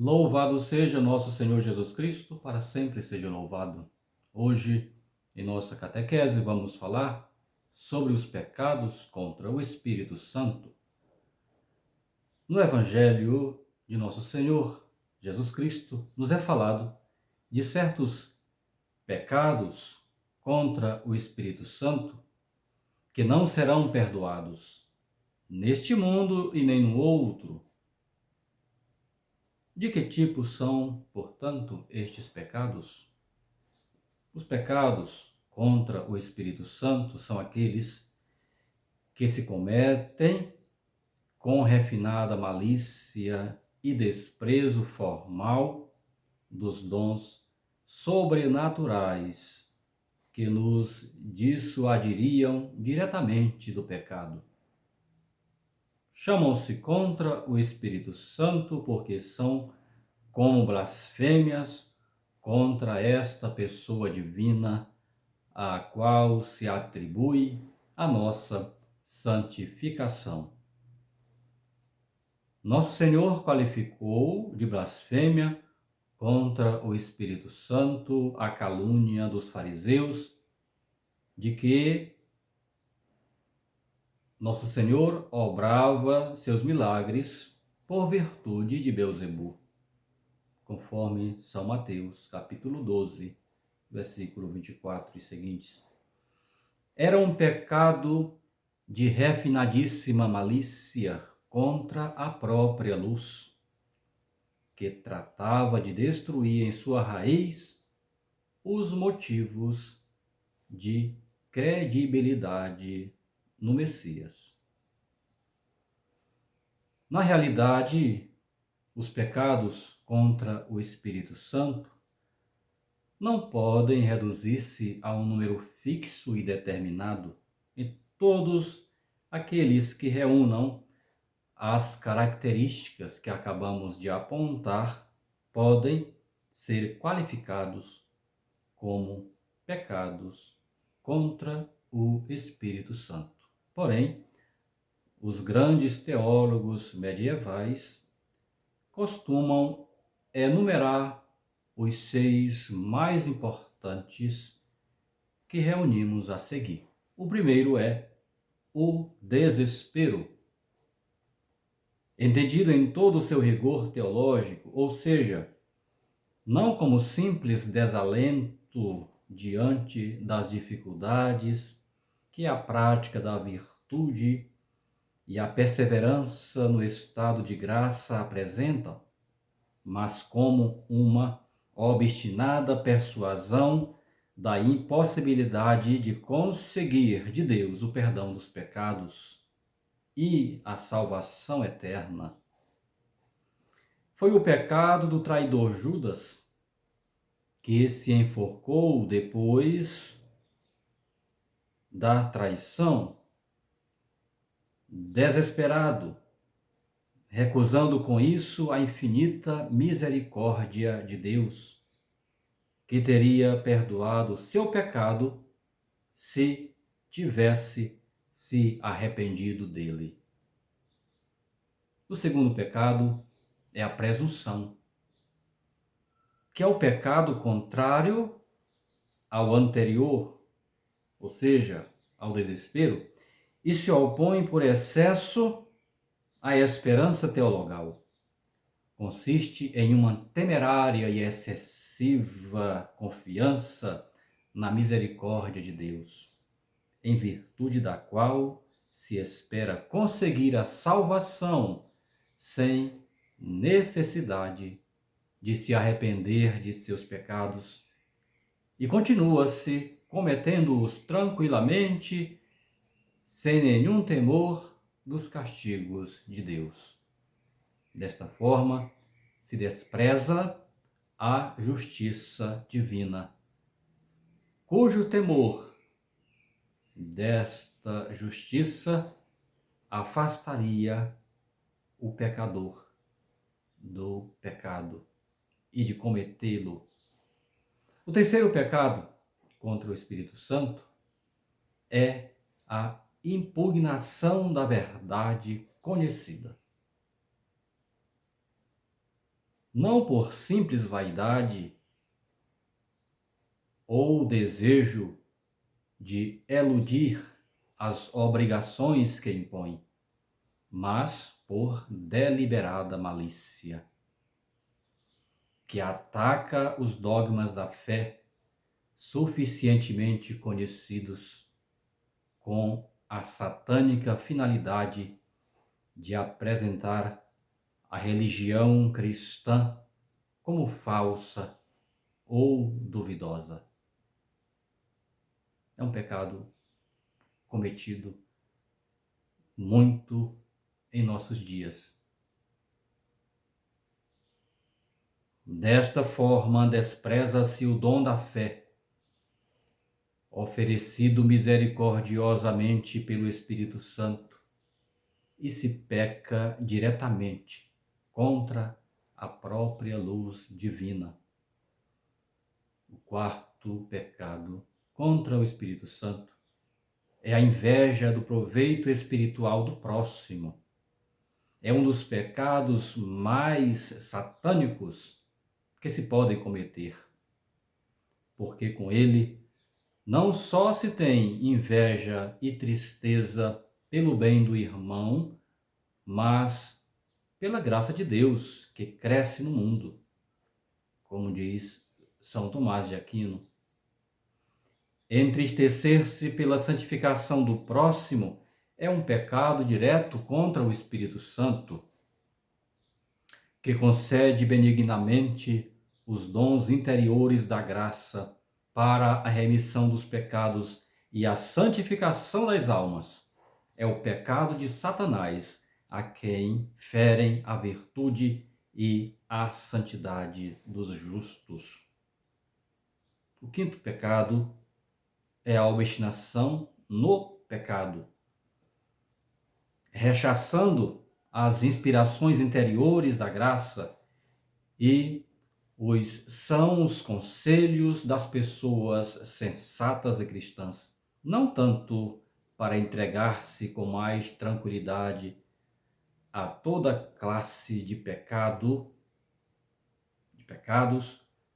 Louvado seja nosso Senhor Jesus Cristo, para sempre seja louvado. Hoje, em nossa catequese, vamos falar sobre os pecados contra o Espírito Santo. No Evangelho de nosso Senhor Jesus Cristo, nos é falado de certos pecados contra o Espírito Santo que não serão perdoados neste mundo e nem no outro. De que tipo são, portanto, estes pecados? Os pecados contra o Espírito Santo são aqueles que se cometem com refinada malícia e desprezo formal dos dons sobrenaturais que nos dissuadiriam diretamente do pecado. Chamam-se contra o Espírito Santo porque são como blasfêmias contra esta pessoa divina, a qual se atribui a nossa santificação. Nosso Senhor qualificou de blasfêmia contra o Espírito Santo a calúnia dos fariseus, de que Nosso Senhor obrava seus milagres por virtude de Beelzebu, conforme São Mateus, capítulo 12, versículo 24 e seguintes. Era um pecado de refinadíssima malícia contra a própria luz, que tratava de destruir em sua raiz os motivos de credibilidade no Messias. Na realidade, os pecados contra o Espírito Santo não podem reduzir-se a um número fixo e determinado, e todos aqueles que reúnam as características que acabamos de apontar podem ser qualificados como pecados contra o Espírito Santo. Porém, os grandes teólogos medievais costumam enumerar os 6 mais importantes que reunimos a seguir. O primeiro é o desespero. Entendido em todo o seu rigor teológico, ou seja, não como simples desalento diante das dificuldades que a prática da virtude e a perseverança no estado de graça apresentam, mas como uma obstinada persuasão da impossibilidade de conseguir de Deus o perdão dos pecados e a salvação eterna. Foi o pecado do traidor Judas, que se enforcou depois da traição, desesperado, recusando com isso a infinita misericórdia de Deus, que teria perdoado seu pecado se tivesse se arrependido dele. O segundo pecado é a presunção, que é o pecado contrário ao anterior, ou seja, ao desespero, e se opõe por excesso à esperança teologal. Consiste em uma temerária e excessiva confiança na misericórdia de Deus, em virtude da qual se espera conseguir a salvação sem necessidade de se arrepender de seus pecados, e continua-se cometendo-os tranquilamente, sem nenhum temor dos castigos de Deus. Desta forma, se despreza a justiça divina, cujo temor desta justiça afastaria o pecador do pecado e de cometê-lo. O terceiro pecado contra o Espírito Santo é a impugnação da verdade conhecida. não por simples vaidade ou desejo de eludir as obrigações que impõe, mas por deliberada malícia, que ataca os dogmas da fé suficientemente conhecidos com a satânica finalidade de apresentar a religião cristã como falsa ou duvidosa. É um pecado cometido muito em nossos dias. Desta forma, despreza-se o dom da fé, oferecido misericordiosamente pelo Espírito Santo, e se peca diretamente contra a própria luz divina. O quarto pecado contra o Espírito Santo é a inveja do proveito espiritual do próximo. É um dos pecados mais satânicos que se podem cometer, porque com ele não só se tem inveja e tristeza pelo bem do irmão, mas pela graça de Deus que cresce no mundo, como diz São Tomás de Aquino. Entristecer-se pela santificação do próximo é um pecado direto contra o Espírito Santo, que concede benignamente os dons interiores da graça para a remissão dos pecados e a santificação das almas. É o pecado de Satanás a quem ferem a virtude e a santidade dos justos. O quinto pecado é a obstinação no pecado, rechaçando as inspirações interiores da graça e os sãos conselhos das pessoas sensatas e cristãs, não tanto para entregar-se com mais tranquilidade a toda classe de pecados,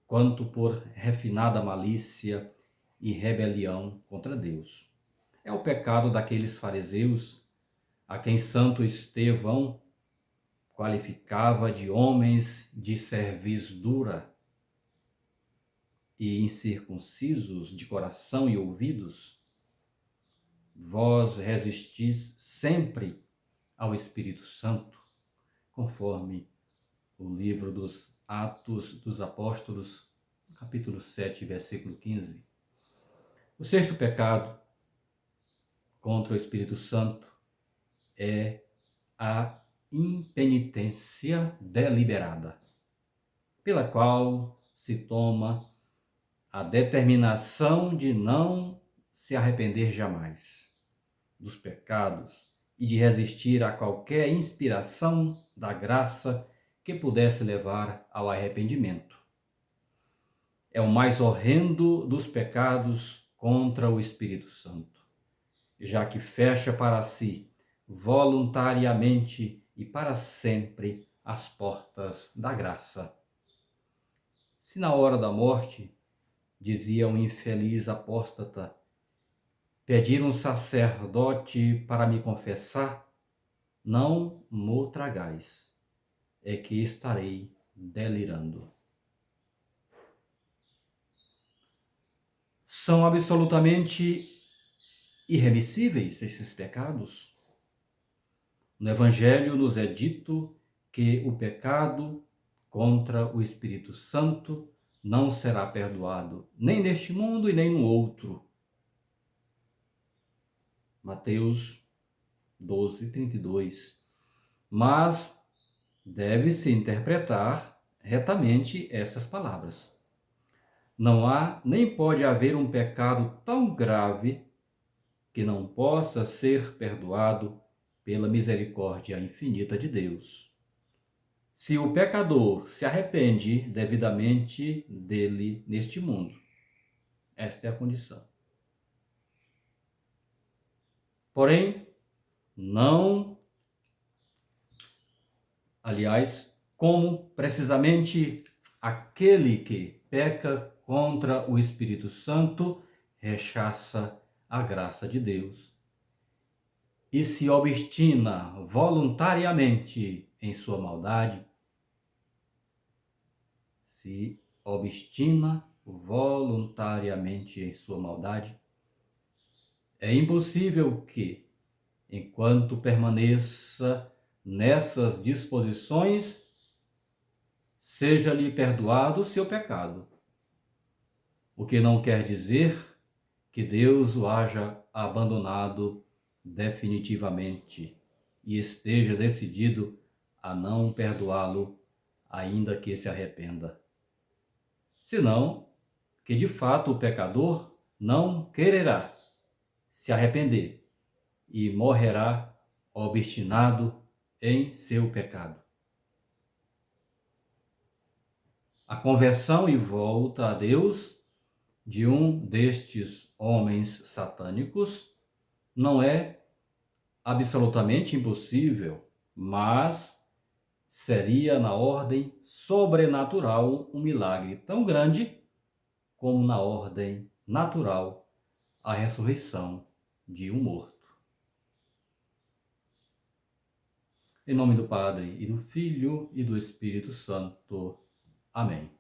quanto por refinada malícia e rebelião contra Deus. É o pecado daqueles fariseus a quem Santo Estevão qualificava de homens de cerviz dura e incircuncisos de coração e ouvidos. Vós resistis sempre ao Espírito Santo, conforme o livro dos Atos dos Apóstolos, capítulo 7, versículo 15. O sexto pecado contra o Espírito Santo é a impenitência deliberada, pela qual se toma a determinação de não se arrepender jamais dos pecados e de resistir a qualquer inspiração da graça que pudesse levar ao arrependimento. É o mais horrendo dos pecados contra o Espírito Santo, já que fecha para si voluntariamente e para sempre as portas da graça. Se na hora da morte, dizia um infeliz apóstata, pedir um sacerdote para me confessar, não mo tragais, é que estarei delirando. São absolutamente irremissíveis esses pecados. No Evangelho nos é dito que o pecado contra o Espírito Santo não será perdoado, nem neste mundo e nem no outro. Mateus 12, 32. Mas deve-se interpretar retamente essas palavras. Não há nem pode haver um pecado tão grave que não possa ser perdoado pela misericórdia infinita de Deus. Se o pecador se arrepende devidamente dele neste mundo. Esta é a condição. Porém, como precisamente aquele que peca contra o Espírito Santo rechaça a graça de Deus e se obstina voluntariamente em sua maldade, se obstina voluntariamente em sua maldade, é impossível que, enquanto permaneça nessas disposições, seja-lhe perdoado o seu pecado. O que não quer dizer que Deus o haja abandonado definitivamente e esteja decidido a não perdoá-lo, ainda que se arrependa. Senão, que de fato o pecador não quererá se arrepender e morrerá obstinado em seu pecado. A conversão e volta a Deus de um destes homens satânicos não é absolutamente impossível, mas seria na ordem sobrenatural um milagre tão grande como na ordem natural a ressurreição de um morto. Em nome do Padre, e do Filho, e do Espírito Santo. Amém.